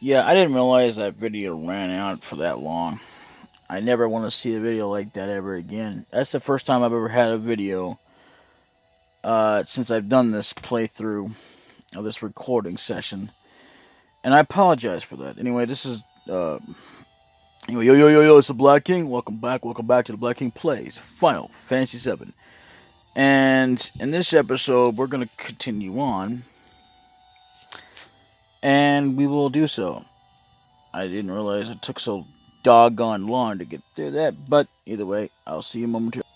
Yeah, I didn't realize that video ran out for that long. I never want to see a video like that ever again. That's the first time I've ever had a video since I've done this playthrough of this recording session, and I apologize for that. Anyway, this is anyway, yo, it's the Black King. Welcome back to the Black King Plays Final Fantasy VII. And in this episode, we're gonna continue on, and we will do so. I didn't realize it took so doggone long to get through that, but either way, I'll see you momentarily.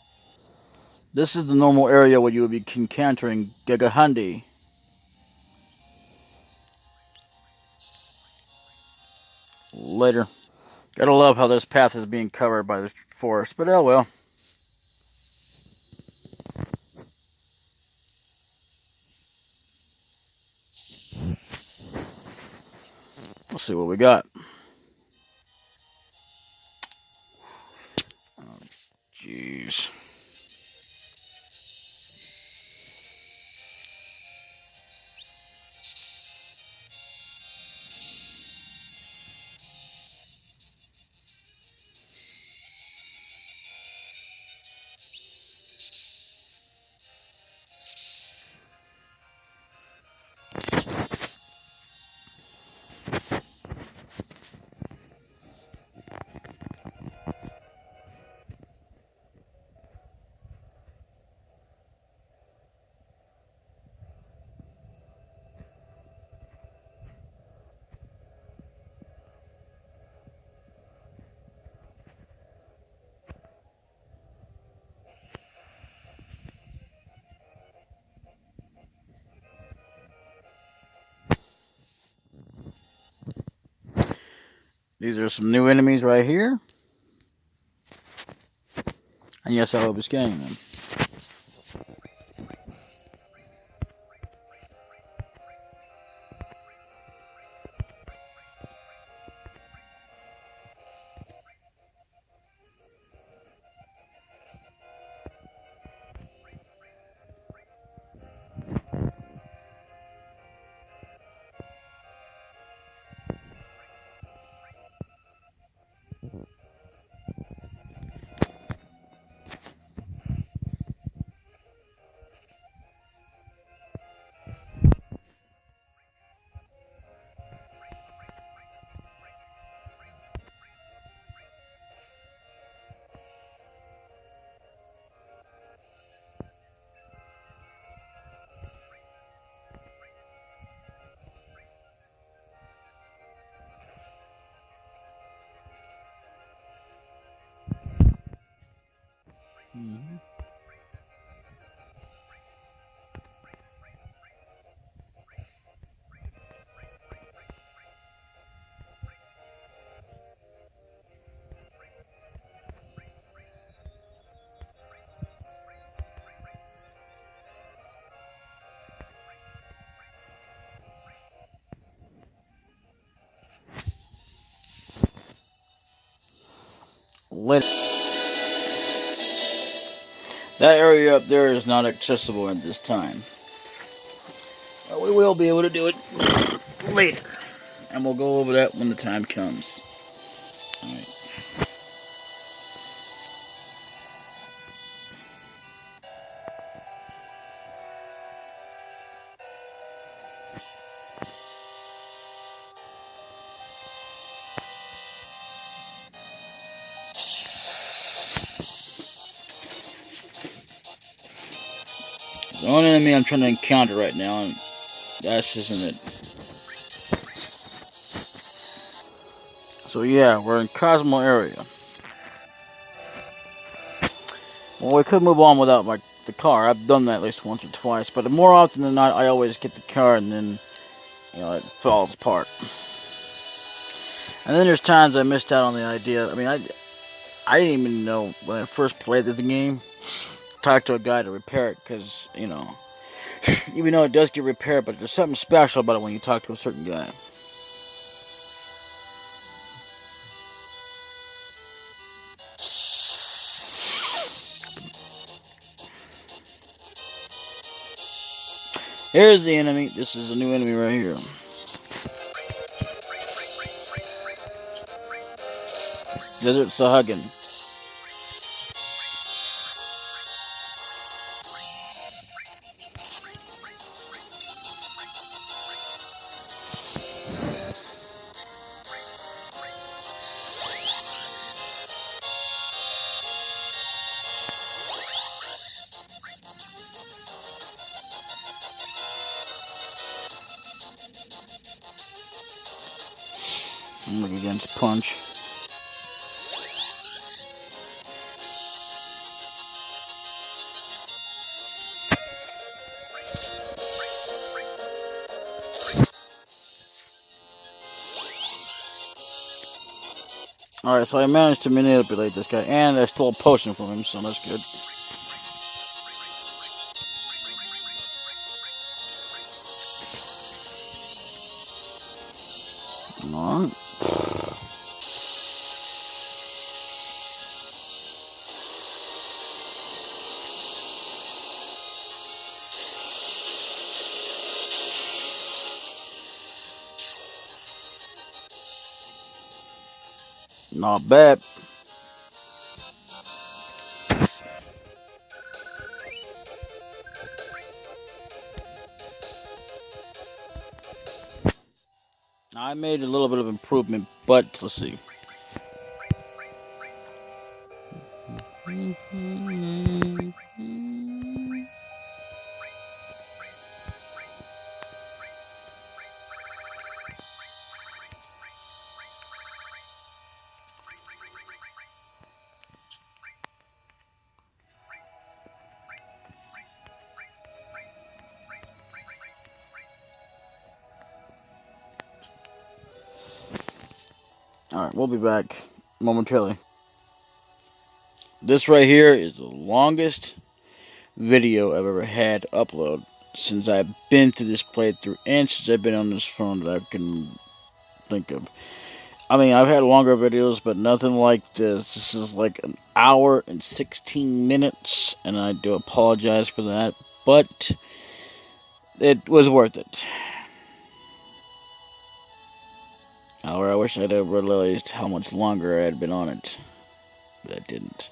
This is the normal area where you will be encountering Gegahandi. Later. Gotta love how this path is being covered by the forest, but oh well. Let's see what we got. Oh, jeez. These are some new enemies right here. And yes, I will be scanning them. Mm-hmm. Later. That area up there is not accessible at this time. But we will be able to do it later. And we'll go over that when the time comes. Alright. The only enemy I'm trying to encounter right now, and that's isn't it. So yeah, we're in Cosmo area. Well, we could move on without the car. I've done that at least once or twice, but more often than not, I always get the car and then, it falls apart. And then there's times I missed out on the idea. I mean, I didn't even know when I first played the game. Talk to a guy to repair it, because even though it does get repaired, but there's something special about it when you talk to a certain guy. Here's the enemy. This is a new enemy right here. Desert Sahagin. I'm looking against Punch. Alright, so I managed to manipulate this guy, and I stole a potion from him, so that's good. Come on. Not bad. I made a little bit of improvement, but let's see. Alright, we'll be back momentarily. This right here is the longest video I've ever had upload since I've been to this playthrough and since I've been on this phone that I can think of. I mean, I've had longer videos, but nothing like this. This is like an hour and 16 minutes, and I do apologize for that, but it was worth it. However, I wish I'd have realized how much longer I had been on it, but I didn't.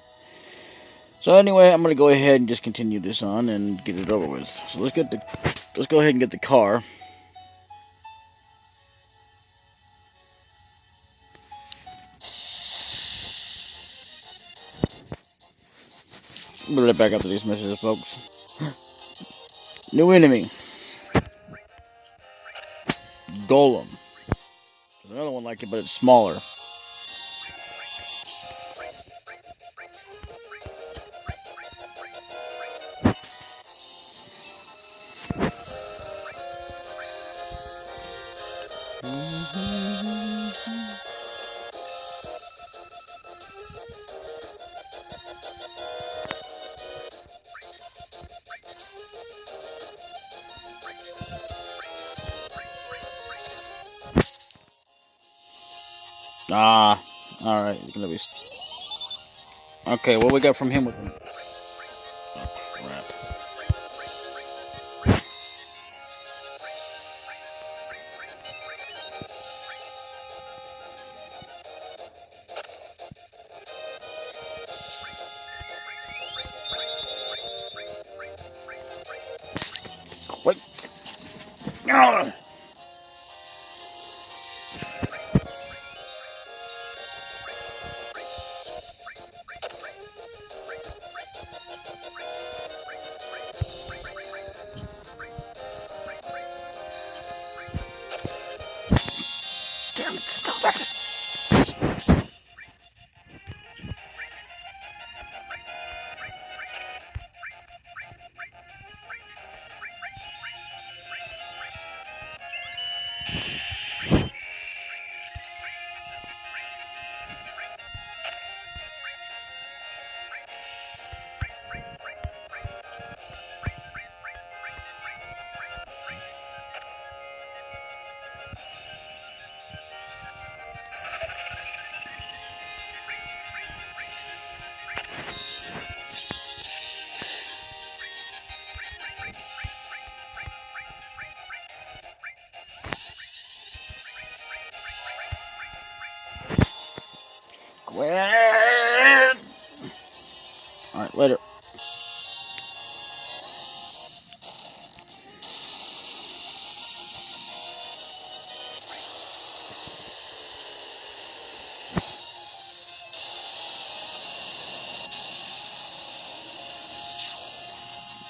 So anyway, I'm gonna go ahead and just continue this on and get it over with. So let's go ahead and get the car. I'll be right back after these messages, folks. New enemy. Golem. There's another one like it, but it's smaller. Ah, alright, it's gonna be... Okay, what we got from him with him? Oh, crap. What? Ah! Damn it, stop it! Alright, later.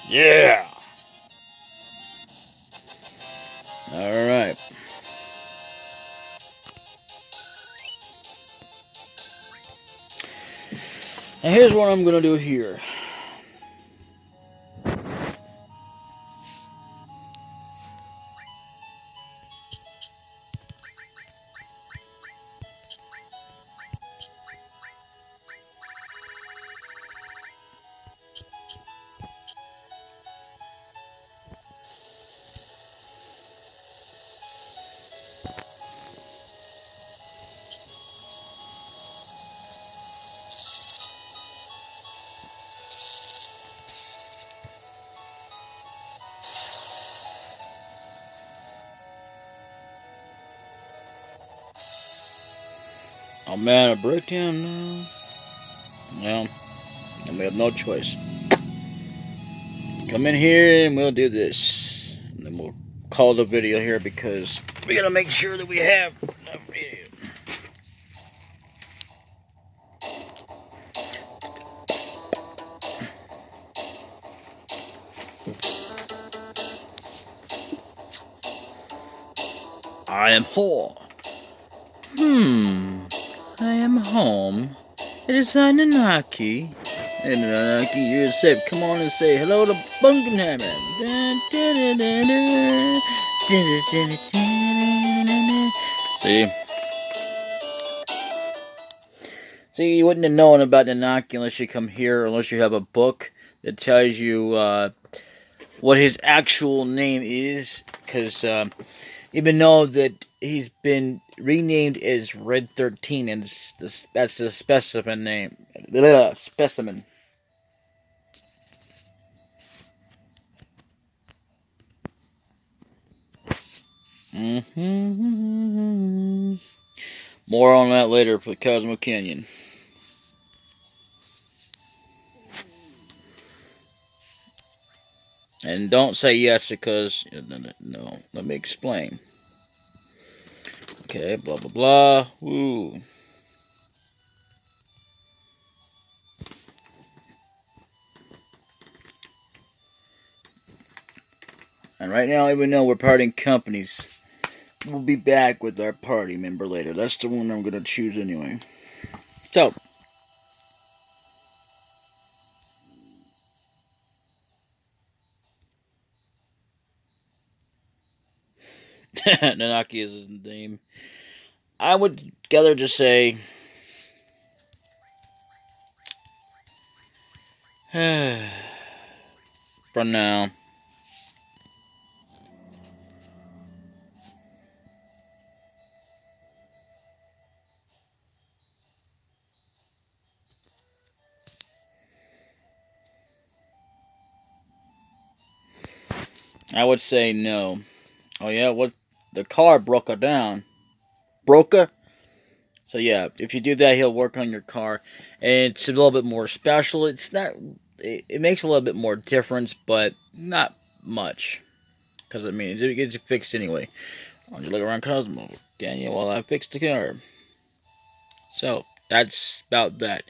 Yeah! Alright. And here's what I'm gonna do here. Oh man, a breakdown now. Well, then we have no choice. Come in here and we'll do this. And then we'll call the video here because we gotta make sure that we have enough video. I am home. I am home. It is Anunnaki. And Anunnaki, you're safe. Come on and say hello to Bunkenhammer. See? See, you wouldn't have known about Anunnaki unless you come here, unless you have a book that tells you what his actual name is. Because even though that he's been renamed as Red 13, and that's the specimen name. Specimen. More on that later for Cosmo Canyon. And don't say yes because, no, let me explain. Okay, blah, blah, blah. Woo. And right now, even though we're parting companies, we'll be back with our party member later. That's the one I'm going to choose anyway. So. Nanaki is his name. I would gather to say. For now. I would say no. Oh yeah, what? The car broke her down. Broke her? So yeah, if you do that, he'll work on your car. And it's a little bit more special. It's not... It makes a little bit more difference, but not much. Because, I mean, it gets fixed anyway. Why don't you look around Cosmo, Daniel, while I fix the car. So, that's about that.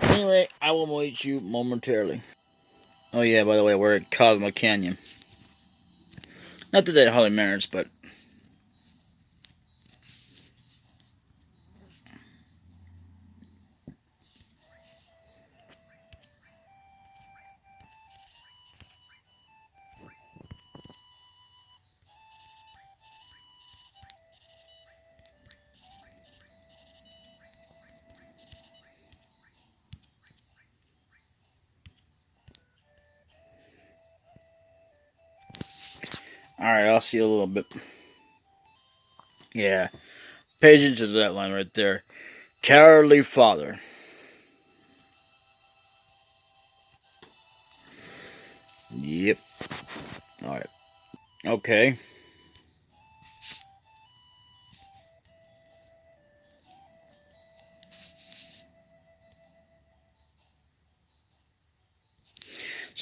Anyway, I will meet you momentarily. Oh yeah, by the way, we're at Cosmo Canyon. Not that that hardly matters, but... Alright, I'll see you a little bit. Yeah. Page into that line right there. Cowardly father. Yep. Alright. Okay.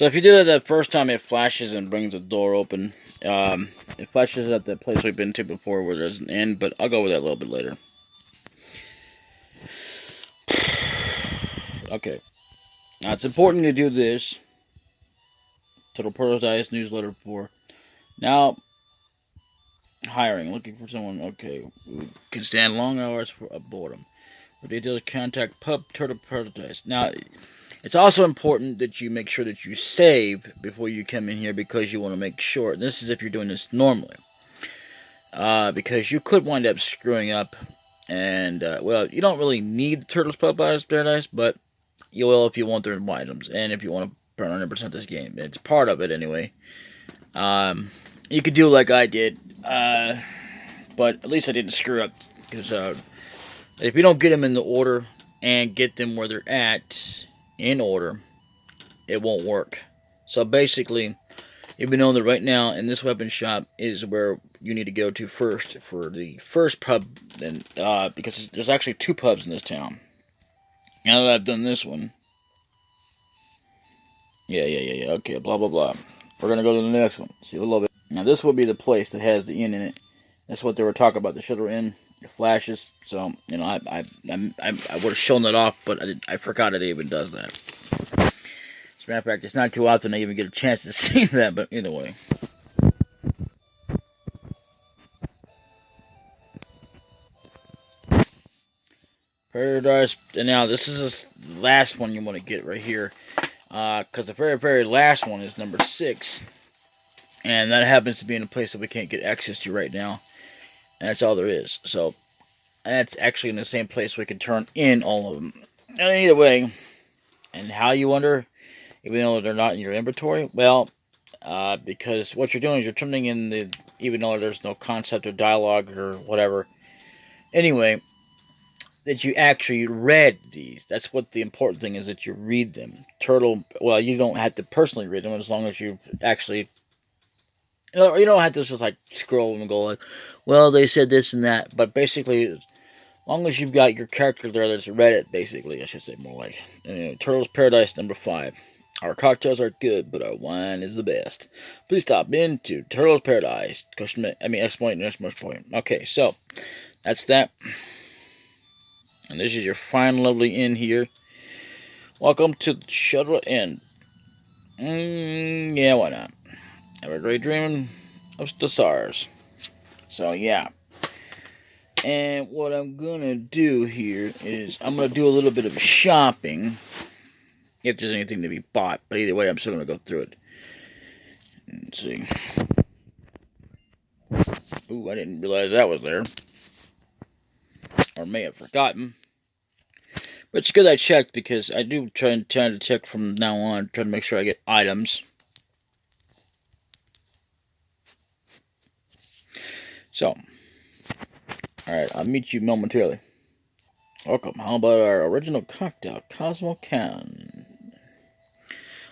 So if you do that the first time, it flashes and brings the door open. It flashes at the place we've been to before where there's an end, but I'll go over that a little bit later. Okay. Now it's important to do this. Total Prototypes newsletter for. Now, hiring. Looking for someone, okay. Who can stand long hours for boredom. For details, contact Pub Turtle Prototypes. Now, it's also important that you make sure that you save before you come in here because you want to make sure. And this is if you're doing this normally. Because you could wind up screwing up. And, well, you don't really need the Turtles Paradise, but you will if you want their items. And if you want to burn 100% this game. It's part of it anyway. You could do like I did. But at least I didn't screw up. Because if you don't get them in the order and get them where they're at in order, it won't work. So basically, even though that right now in this weapon shop is where you need to go to first for the first pub, then because there's actually 2 pubs in this town. Now that I've done this one, yeah, okay, blah blah blah. We're gonna go to the next one. See a little bit. Now this will be the place that has the inn in it. That's what they were talking about. The Sugar Inn, the flashes. So you know, I would have shown that off, but I forgot it even does that. As a matter of fact, it's not too often I even get a chance to see that, but either way. Paradise, and now this is the last one you want to get right here. Because the very, very last one is number 6. And that happens to be in a place that we can't get access to right now. And that's all there is. So, that's actually in the same place we can turn in all of them. And either way, and how you wonder, even though they're not in your inventory, well, because what you're doing is you're turning in the, even though there's no concept or dialogue or whatever. Anyway, that you actually read these. That's what the important thing is, that you read them. Turtle, well, you don't have to personally read them as long as you actually, you don't have to just like scroll and go like, well, they said this and that. But basically, as long as you've got your character there that's read it, basically, I should say more like. Turtles Paradise number 5. Our cocktails are good, but our wine is the best. Please stop in to Turtles Paradise. Exclamation point. Okay, so that's that. And this is your fine, lovely inn here. Welcome to the Shutter Inn. Yeah, why not? Have a great dreaming of the stars. So, yeah. And what I'm going to do here is I'm going to do a little bit of shopping. If there's anything to be bought. But either way, I'm still going to go through it. Let's see. Ooh, I didn't realize that was there. Or may have forgotten. But it's good I checked, because I do try to check from now on, trying to make sure I get items. So, alright, I'll meet you momentarily. Welcome. How about our original cocktail, Cosmo Canyon?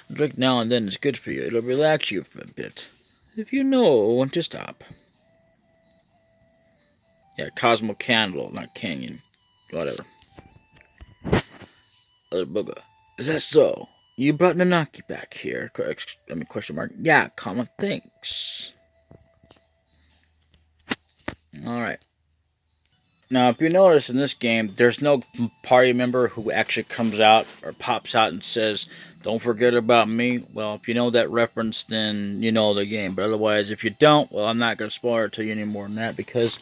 A drink now and then is good for you. It'll relax you for a bit, if you know when to stop. Yeah, Cosmo Candle, not Canyon. Whatever. Other booger. Is that so? You brought Nanaki back here? Question mark. Yeah, common thanks. Alright. Now, if you notice in this game, there's no party member who actually comes out or pops out and says, don't forget about me. Well, if you know that reference, then you know the game. But otherwise, if you don't, well, I'm not going to spoil it to you any more than that, because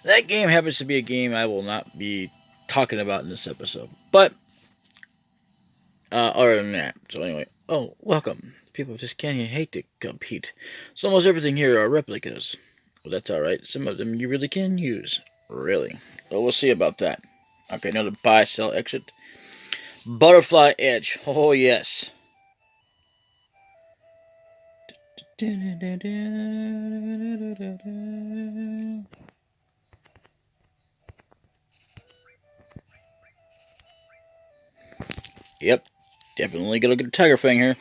that game happens to be a game I will not be talking about in this episode. But, other than that, so anyway, oh, welcome. People just can't hate to compete. So almost everything here are replicas. Well, that's alright. Some of them you really can use. Really. Well, we'll see about that. Okay, another buy, sell, exit. Butterfly Edge. Oh, yes. Yep. Definitely gonna get a tiger fang here.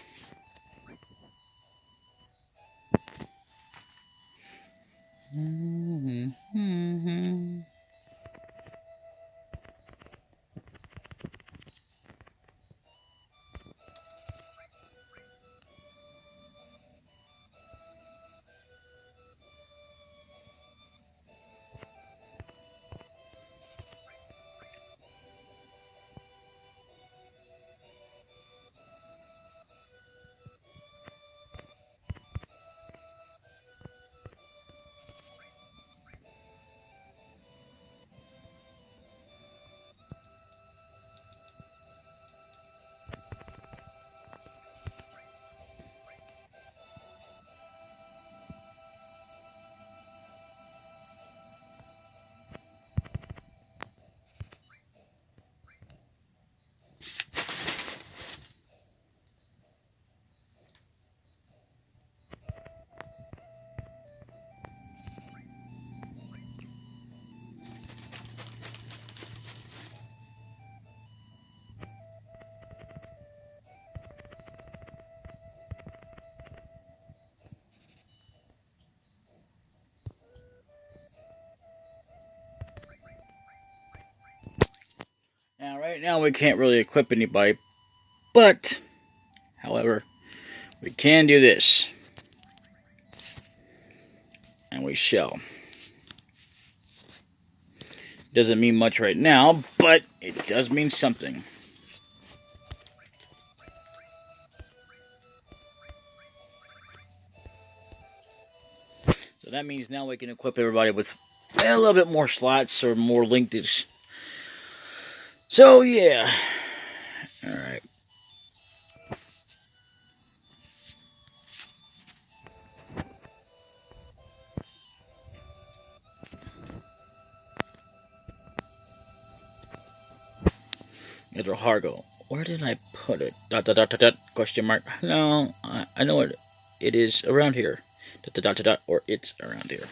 Right now we can't really equip anybody, but, however, we can do this. And we shall. Doesn't mean much right now, but it does mean something. So that means now we can equip everybody with a little bit more slots or more linkage. So yeah. Alright. It'll Hargo. Where did I put it? ... Question mark. No, I know it is around here. ... Or it's around here.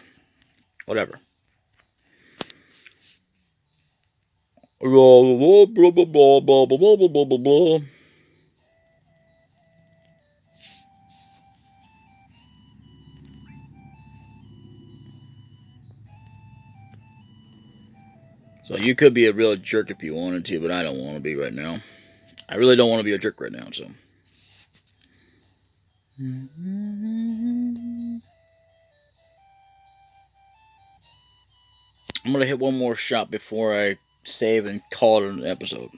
Whatever. Blah blah blah blah blah blah blah blah blah blah. So you could be a real jerk if you wanted to, but I don't want to be right now. I really don't want to be a jerk right now, so. I'm going to hit one more shot before I save and call it an episode.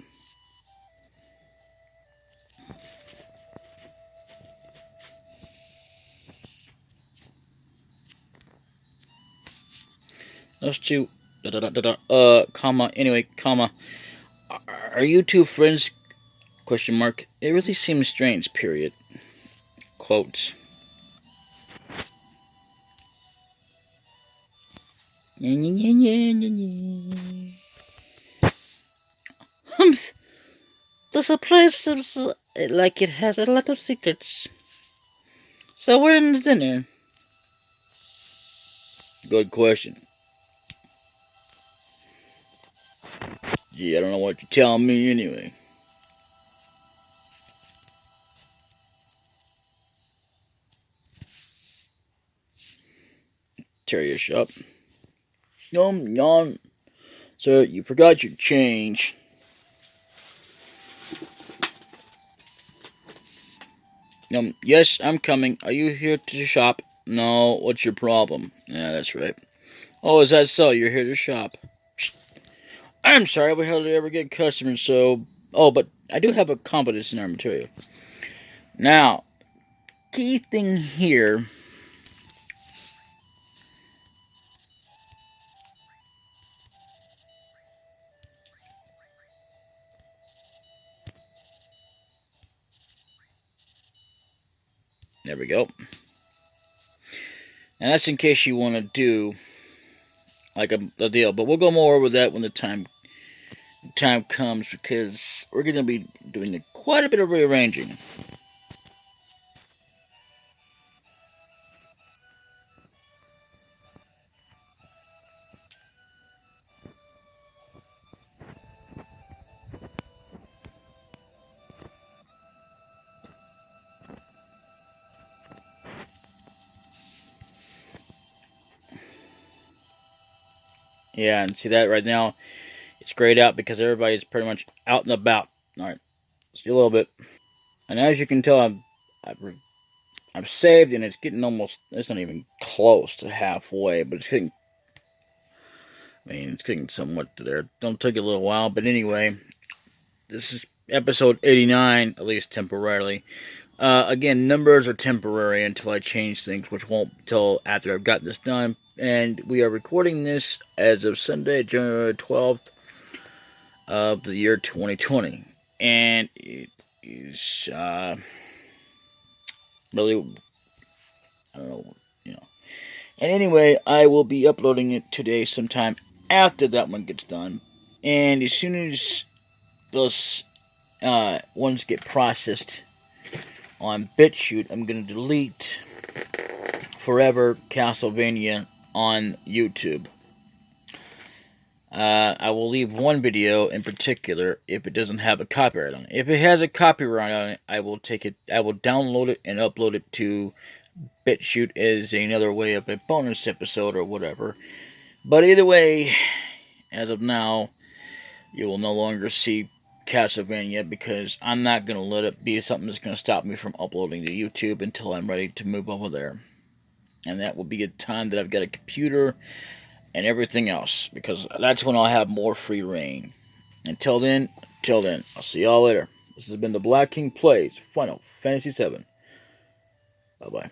Those two, comma, anyway, comma. Are you two friends? Question mark. It really seems strange, period. Quotes. There's a place seems like it has a lot of secrets. So when's dinner? Good question. Gee, I don't know what you're telling me anyway. Terrier shop. Yum. So you forgot your change. Yes, I'm coming. Are you here to shop? No, what's your problem? Yeah, that's right. Oh, is that so? You're here to shop. I'm sorry, we hardly ever get customers, so... Oh, but I do have a competence in our material. Now, key thing here... There we go. And that's in case you want to do like a deal. But we'll go more over that when the time comes, because we're going to be doing quite a bit of rearranging. Yeah, and see that right now, it's grayed out because everybody's pretty much out and about. Alright, let's do a little bit. And as you can tell, I've saved, and it's getting almost, it's not even close to halfway, but it's getting, it's getting somewhat to there. Don't take a little while, but anyway, this is episode 89, at least temporarily. Again, numbers are temporary until I change things, which won't until after I've got this done. And we are recording this as of Sunday, January 12th of the year 2020. And it is, really, I don't know, And anyway, I will be uploading it today sometime after that one gets done. And as soon as those ones get processed on BitChute, I'm going to delete Forever Castlevania on YouTube. I will leave one video in particular if it doesn't have a copyright on it. If it has a copyright on it, I will download it and upload it to BitChute as another way of a bonus episode or whatever. But either way, as of now, you will no longer see Castlevania, because I'm not going to let it be something that's going to stop me from uploading to YouTube until I'm ready to move over there. And that will be a time that I've got a computer and everything else, because that's when I'll have more free reign. Until then, I'll see y'all later. This has been the Black King Plays Final Fantasy VII. Bye-bye.